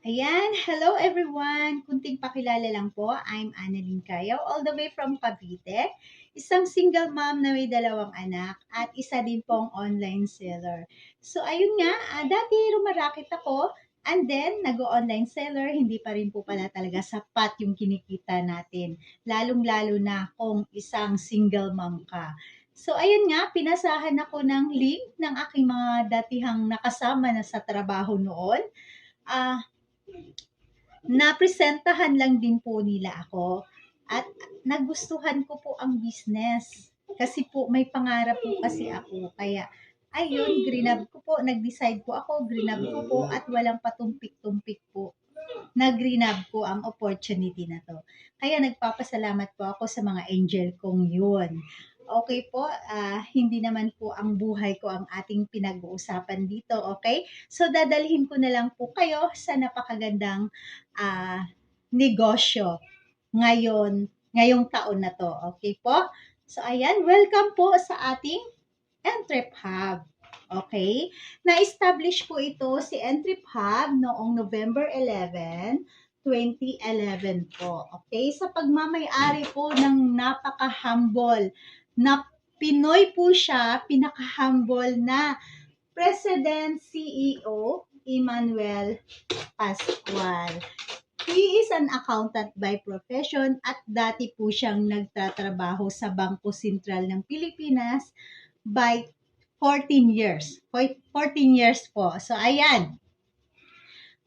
Ayan, hello everyone! Kunting pakilala lang po, I'm Annalyn Cayaw, all the way from Cavite. Isang single mom na may dalawang anak at isa din pong online seller. So ayun nga, dati rumarakit ako and then nag-online seller, hindi pa rin po pala talaga sapat yung kinikita natin. Lalong-lalo na kung isang single mom ka. So ayun nga, pinasahan ako ng link ng aking mga datihang nakasama na sa trabaho noon. Ah, Napresentahan lang din po nila ako at nagustuhan ko po ang business. Kasi po may pangarap po kasi ako. Kaya ayun, grinab ko po, nag-decide po ako, grinab ko po at walang patumpik-tumpik po. Nagrinab ko ang opportunity na to. Kaya nagpapasalamat po ako sa mga angel kong yun. Okay po, hindi naman po ang buhay ko ang ating pinag-uusapan dito, okay? So dadalhin ko na lang po kayo sa napakagandang ah, negosyo ngayong taon na to, okay po? So ayan, welcome po sa ating Entrep Hub. Okay? Na-establish po ito si Entrep Hub noong November 11, 2011 po. Okay? Sa pagmamay-ari po ng napaka-humble na Pinoy po siya, pinaka-humble na President CEO Emmanuel Pascual. He is an accountant by profession at dati po siyang nagtatrabaho sa Bangko Sentral ng Pilipinas by 14 years. 14 years po. So, ayan.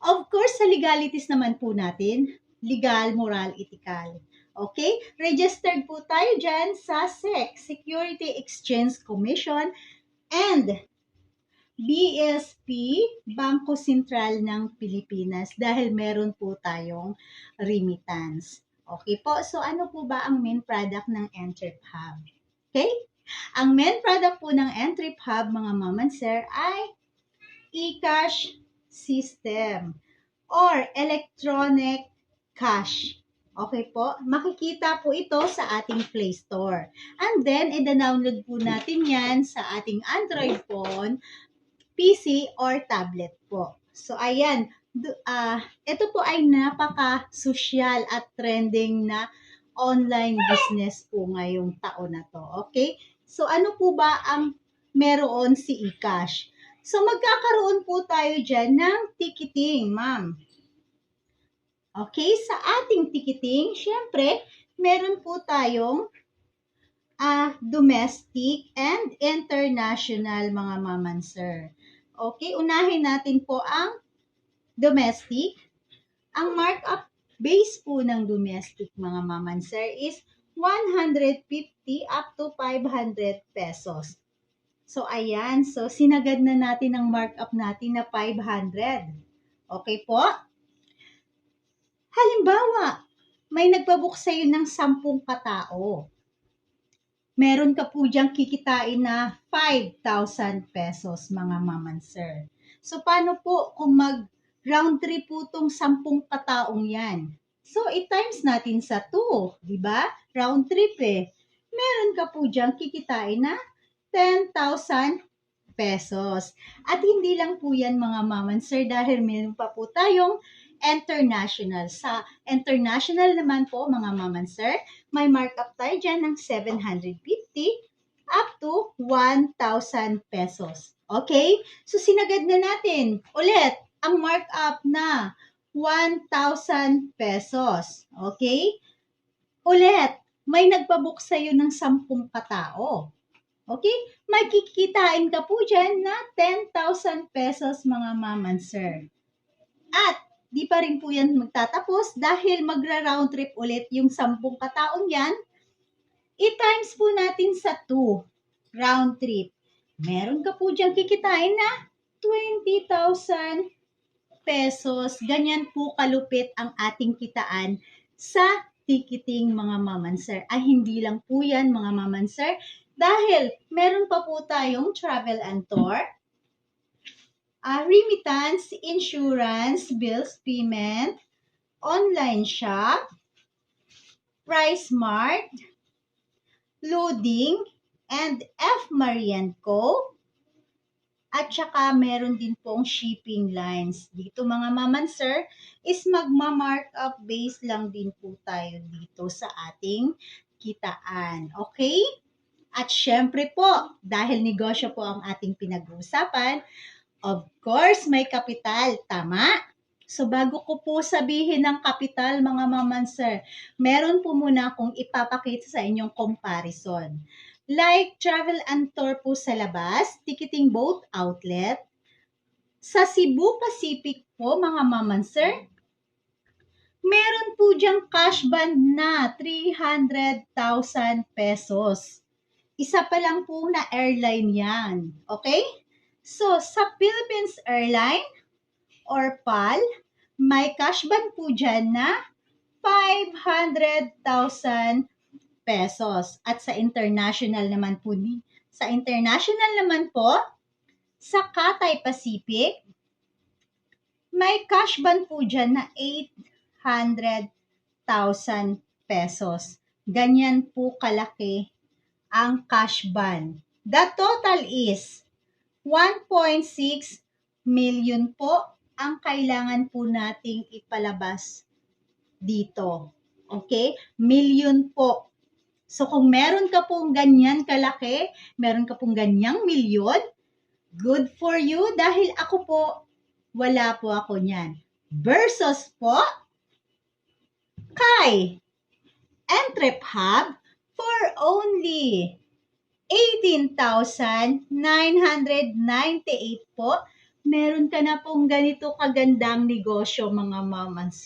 Of course, sa legalities naman po natin, legal, moral, ethical. Okay? Registered po tayo dyan sa SEC, Security Exchange Commission, and BSP, Bangko Sentral ng Pilipinas, dahil meron po tayong remittance. Okay po, so ano po ba ang main product ng Entrep Hub? Okay? Ang main product po ng Entrep Hub, mga mom and sir, ay e-cash system or electronic cash. Okay po? Makikita po ito sa ating Play Store. And then, i-download po natin yan sa ating Android phone, PC, or tablet po. So, ayan. Ito po ay napaka-social at trending na online business po ngayong taon na to. Okay? So, ano po ba ang meron si eCash? So, magkakaroon po tayo dyan ng ticketing, ma'am. Okay? Sa ating ticketing, syempre, meron po tayong domestic and international, mga ma'am and sir. Okay, unahin natin po ang domestic. Ang markup base po ng domestic, mga ma'am and sir, is 150 up to 500 pesos. So, ayan. So, sinagad na natin ang markup natin na 500. Okay po? Halimbawa, may nagpabook sa'yo ng 10 katao. Meron ka po diyang kikitain na 5,000 pesos, mga ma'am and sir. So, paano po kung mag-round trip po itong 10 kataong yan? So, i-times natin sa 2, di ba? Round trip eh. Meron ka po diyang kikitain na 10,000 pesos. At hindi lang po yan, mga ma'am and sir, dahil meron pa po tayong international. Sa international naman po, mga ma'am and sir, may markup tayo dyan ng 750 up to 1,000 pesos. Okay? So, sinagad na natin ulit ang markup na 1,000 pesos. Okay? Ulit, may nagpabook sa'yo ng 10 katao. Okay? May kikitain ka po dyan na 10,000 pesos, mga ma'am and sir. At di pa rin po yan magtatapos dahil magra-round trip ulit yung 10 kataong yan. I-times po natin sa 2 round trip. Meron ka po dyan kikitain na 20,000 pesos. Ganyan po kalupit ang ating kitaan sa ticketing, mga ma'am and sir. Ay, hindi lang po yan, mga ma'am and sir. Dahil meron pa po tayong travel and tour, remittance, insurance, bills payment, online shop, price mart, loading, and F. Marian Co., At saka meron din pong shipping lines. Dito mga ma'am and sir, is magma-markup base lang din po tayo dito sa ating kitaan. Okay? At syempre po, dahil negosyo po ang ating pinag-uusapan, of course, may kapital. Tama? So, bago ko po sabihin ng kapital, mga ma'am and sir, meron po muna akong ipapakita sa inyong comparison. Like travel and tour po sa labas, ticketing boat outlet. Sa Cebu Pacific po, mga ma'am and sir, meron po diyang cash band na 300,000 pesos. Isa pa lang po na airline yan. Okay? So, sa Philippines Airline or PAL, may cash band po dyan na 500,000 pesos. At sa international naman po, sa Cathay Pacific, may cash band po dyan na 800,000 pesos. Ganyan po kalaki ang cash band. The total is 1.6 million po ang kailangan po nating ipalabas dito. Okay? Million po. So, kung meron ka pong ganyan kalaki, meron ka pong ganyang milyon, good for you dahil ako po, wala po ako niyan. Versus po, kay Entrep Hub for only 18,998 po, meron ka na pong ganito kagandang negosyo mga mamans.